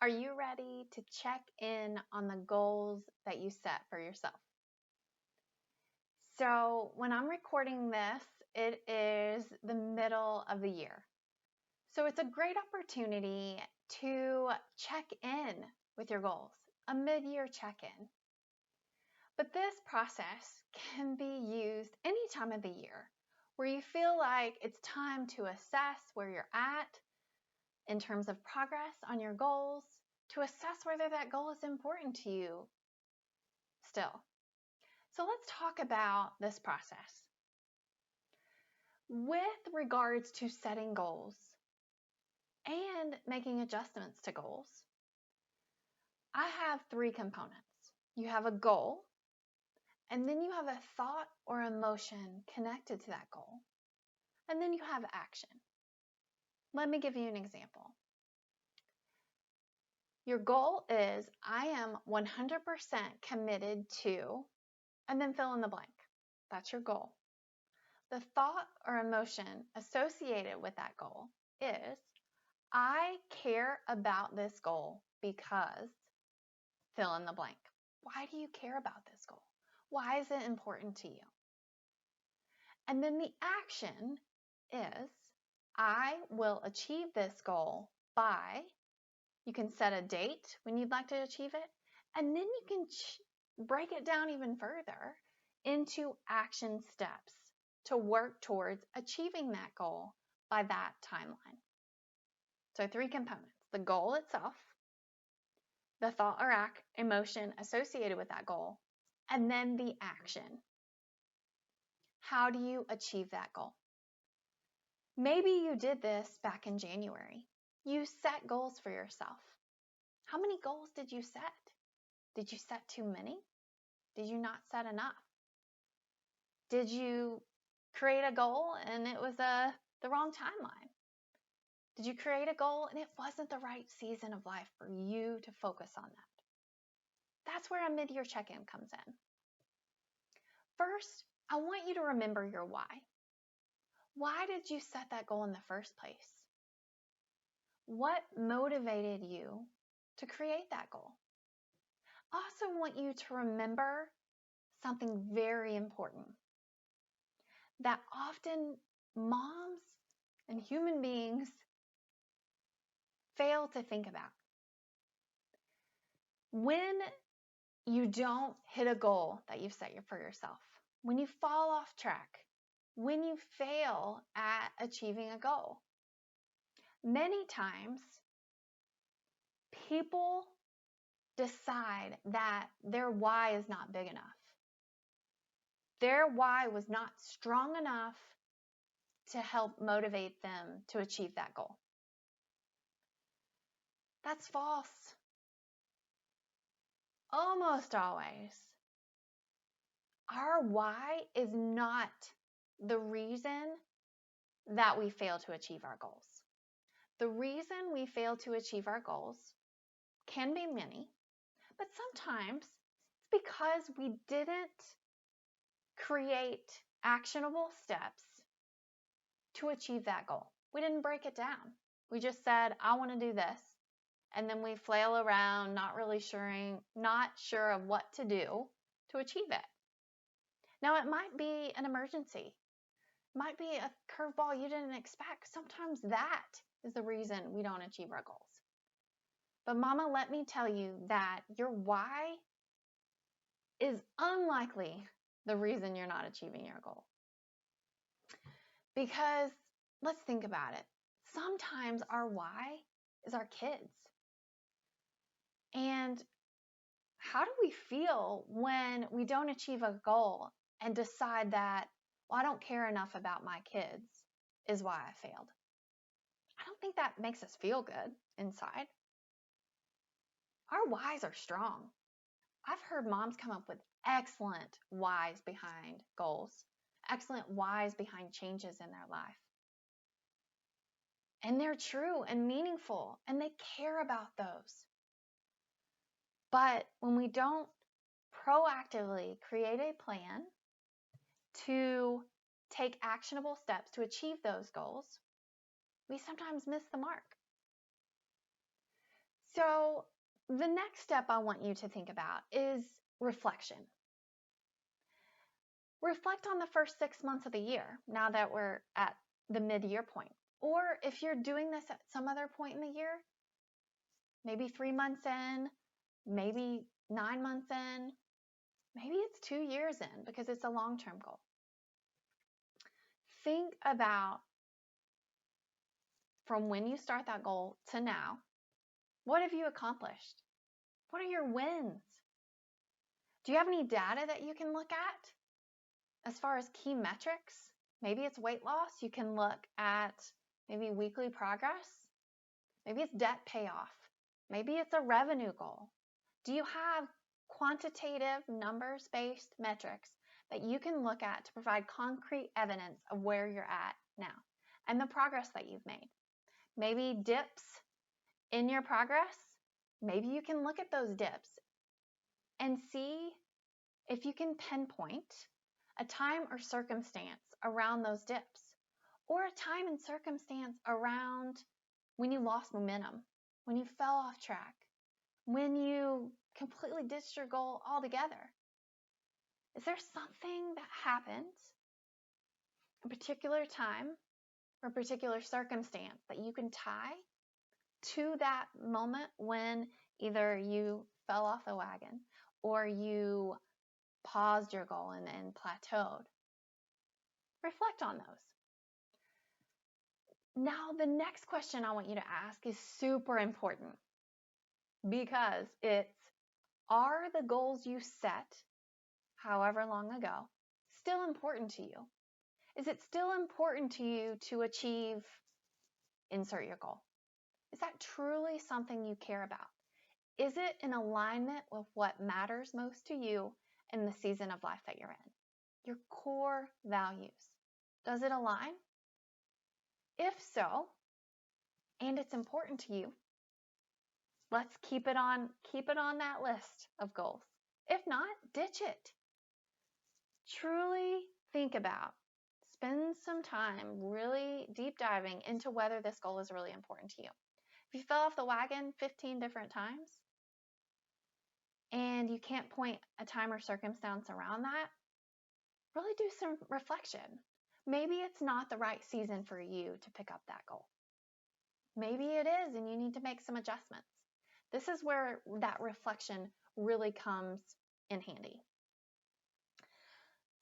Are you ready to check in on the goals that you set for yourself? So, when I'm recording this, it is the middle of the year. So, it's a great opportunity to check in with your goals, a mid-year check-in. But this process can be used any time of the year where you feel like it's time to assess where you're at in terms of progress on your goals, to assess whether that goal is important to you still. So let's talk about this process. With regards to setting goals and making adjustments to goals, I have three components. You have a goal, and then you have a thought or emotion connected to that goal, and then you have action. Let me give you an example. Your goal is, I am 100% committed to, and then fill in the blank. That's your goal. The thought or emotion associated with that goal is, I care about this goal because fill in the blank. Why do you care about this goal? Why is it important to you? And then the action is, I will achieve this goal by, you can set a date when you'd like to achieve it, and then you can break it down even further into action steps to work towards achieving that goal by that timeline. So 3 components: the goal itself, the thought or emotion associated with that goal, and then the action. How do you achieve that goal? Maybe you did this back in January. You set goals for yourself. How many goals did you set? Did you set too many? Did you not set enough? Did you create a goal and it was the wrong timeline? Did you create a goal and it wasn't the right season of life for you to focus on that? That's where a mid-year check-in comes in. First, I want you to remember your why. Why did you set that goal in the first place? What motivated you to create that goal? I also want you to remember something very important that often moms and human beings fail to think about. When you don't hit a goal that you've set for yourself, when you fall off track, when you fail at achieving a goal, many times people decide that their why is not big enough. Their why was not strong enough to help motivate them to achieve that goal. That's false. Almost always. Our why is not the reason that we fail to achieve our goals. The reason we fail to achieve our goals can be many, but sometimes it's because we didn't create actionable steps to achieve that goal. We didn't break it down. We just said, I want to do this. And then we flail around, not sure of what to do to achieve it. Now, it might be an emergency. It might be a curveball you didn't expect. Sometimes that is the reason we don't achieve our goals. But mama, let me tell you that your why is unlikely the reason you're not achieving your goal. Because let's think about it. Sometimes our why is our kids. And how do we feel when we don't achieve a goal and decide that, well, I don't care enough about my kids is why I failed? I don't think that makes us feel good inside. Our whys are strong. I've heard moms come up with excellent whys behind goals, excellent whys behind changes in their life. And they're true and meaningful, and they care about those. But when we don't proactively create a plan to take actionable steps to achieve those goals, we sometimes miss the mark. So the next step I want you to think about is reflection. Reflect on the first 6 months of the year, now that we're at the mid-year point. Or if you're doing this at some other point in the year, maybe 3 months in, maybe 9 months in, maybe it's 2 years in because it's a long-term goal. Think about from when you start that goal to now, what have you accomplished? What are your wins? Do you have any data that you can look at as far as key metrics? Maybe it's weight loss. You can look at maybe weekly progress. Maybe it's debt payoff. Maybe it's a revenue goal. Do you have quantitative numbers-based metrics that you can look at to provide concrete evidence of where you're at now and the progress that you've made? Maybe dips in your progress. Maybe you can look at those dips and see if you can pinpoint a time or circumstance around those dips, or a time and circumstance around when you lost momentum, when you fell off track, when you completely ditched your goal altogether. Is there something that happened, a particular time or a particular circumstance that you can tie to that moment when either you fell off the wagon or you paused your goal and plateaued? Reflect on those. Now, the next question I want you to ask is super important because it's, are the goals you set however long ago still important to you? Is it still important to you to achieve, insert your goal? Is that truly something you care about? Is it in alignment with what matters most to you in the season of life that you're in? Your core values. Does it align? If so, and it's important to you, let's keep it on that list of goals. If not, ditch it. Truly think about, spend some time really deep diving into whether this goal is really important to you. If you fell off the wagon 15 different times and you can't point a time or circumstance around that, really do some reflection. Maybe it's not the right season for you to pick up that goal. Maybe it is, and you need to make some adjustments. This is where that reflection really comes in handy.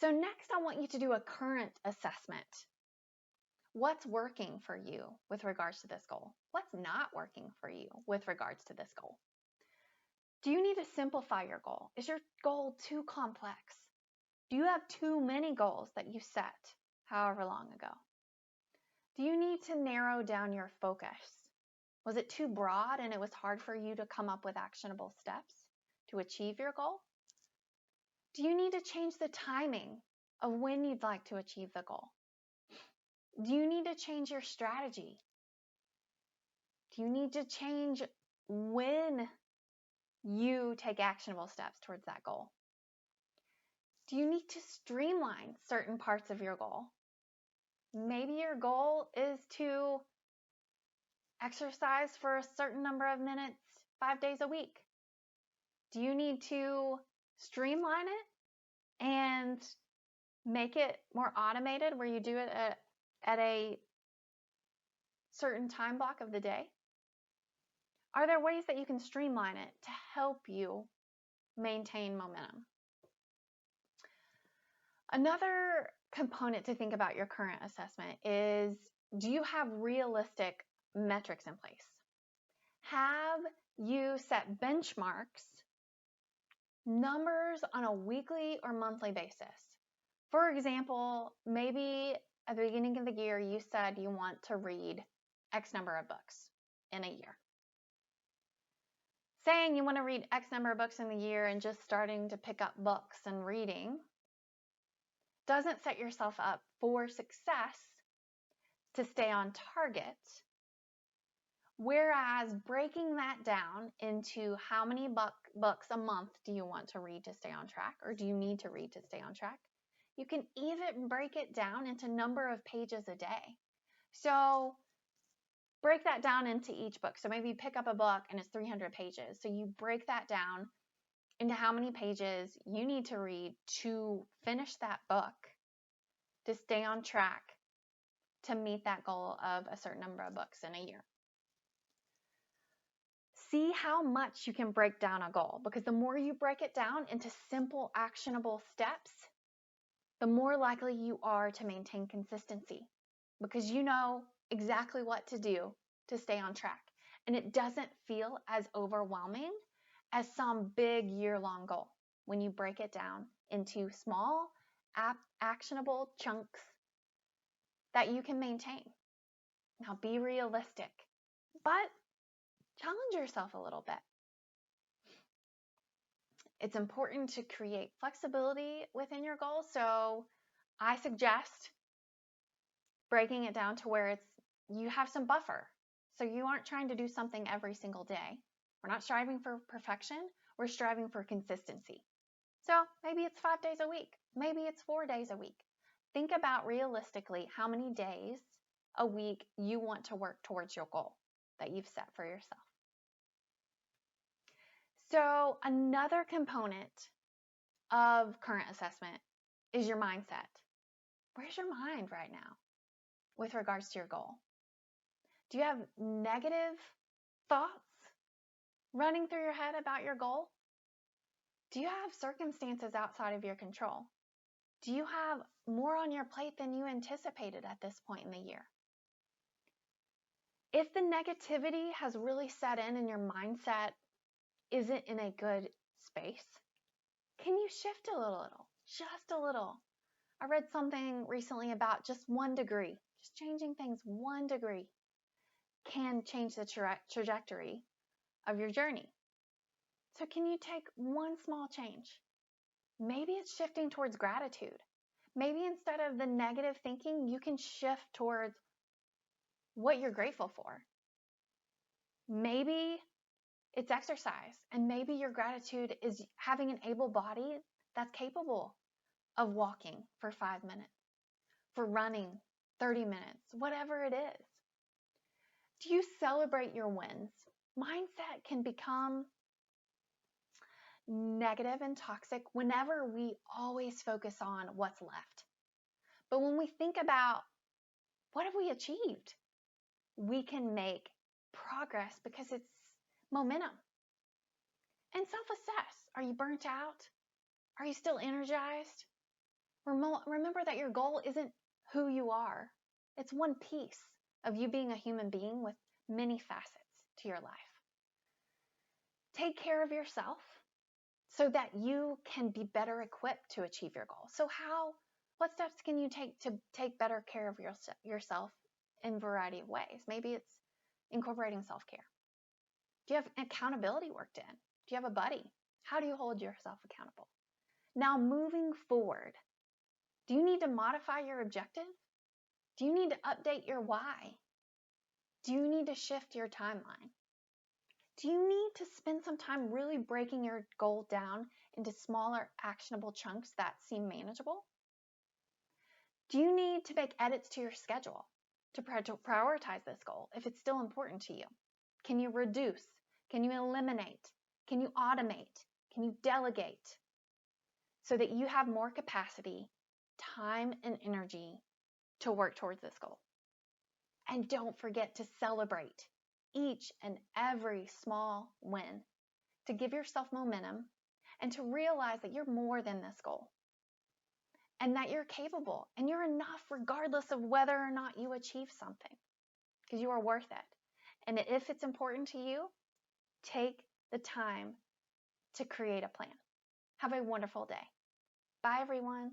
So next, I want you to do a current assessment. What's working for you with regards to this goal? What's not working for you with regards to this goal? Do you need to simplify your goal? Is your goal too complex? Do you have too many goals that you set however long ago? Do you need to narrow down your focus? Was it too broad and it was hard for you to come up with actionable steps to achieve your goal? Do you need to change the timing of when you'd like to achieve the goal? Do you need to change your strategy? Do you need to change when you take actionable steps towards that goal? Do you need to streamline certain parts of your goal? Maybe your goal is to exercise for a certain number of minutes 5 days a week. Do you need to streamline it and make it more automated where you do it at a certain time block of the day? Are there ways that you can streamline it to help you maintain momentum? Another component to think about your current assessment is, do you have realistic metrics in place? Have you set benchmarks, numbers on a weekly or monthly basis? For example, maybe at the beginning of the year, you said you want to read X number of books in a year. Saying you want to read X number of books in the year and just starting to pick up books and reading doesn't set yourself up for success to stay on target. Whereas breaking that down into how many books a month do you want to read to stay on track, or do you need to read to stay on track? You can even break it down into number of pages a day. So break that down into each book. So maybe you pick up a book and it's 300 pages. So you break that down into how many pages you need to read to finish that book, to stay on track, to meet that goal of a certain number of books in a year. See how much you can break down a goal, because the more you break it down into simple, actionable steps, the more likely you are to maintain consistency, because you know exactly what to do to stay on track. And it doesn't feel as overwhelming as some big year-long goal when you break it down into small, actionable chunks that you can maintain. Now be realistic, but challenge yourself a little bit. It's important to create flexibility within your goals. So I suggest breaking it down to where you have some buffer. So you aren't trying to do something every single day. We're not striving for perfection. We're striving for consistency. So maybe it's 5 days a week. Maybe it's 4 days a week. Think about realistically how many days a week you want to work towards your goal that you've set for yourself. So another component of current assessment is your mindset. Where's your mind right now with regards to your goal? Do you have negative thoughts running through your head about your goal? Do you have circumstances outside of your control? Do you have more on your plate than you anticipated at this point in the year? If the negativity has really set in and your mindset isn't in a good space, can you shift a little, just a little? I read something recently about just 1 degree, just changing things 1 degree can change the trajectory of your journey. So can you take one small change? Maybe it's shifting towards gratitude. Maybe instead of the negative thinking, you can shift towards what you're grateful for. Maybe it's exercise, and maybe your gratitude is having an able body that's capable of walking for 5 minutes, for running 30 minutes, whatever it is. Do you celebrate your wins? Mindset can become negative and toxic whenever we always focus on what's left. But when we think about what have we achieved, we can make progress because it's momentum. And self-assess. Are you burnt out? Are you still energized? Remember that your goal isn't who you are. It's one piece of you being a human being with many facets to your life. Take care of yourself so that you can be better equipped to achieve your goal. So what steps can you take to take better care of yourself in a variety of ways? Maybe it's incorporating self-care. Do you have accountability worked in? Do you have a buddy? How do you hold yourself accountable? Now, moving forward, do you need to modify your objective? Do you need to update your why? Do you need to shift your timeline? Do you need to spend some time really breaking your goal down into smaller, actionable chunks that seem manageable? Do you need to make edits to your schedule to prioritize this goal if it's still important to you? Can you reduce? Can you eliminate? Can you automate? Can you delegate so that you have more capacity, time, and energy to work towards this goal? And don't forget to celebrate each and every small win, to give yourself momentum and to realize that you're more than this goal and that you're capable and you're enough regardless of whether or not you achieve something, because you are worth it. And if it's important to you, take the time to create a plan. Have a wonderful day. Bye, everyone.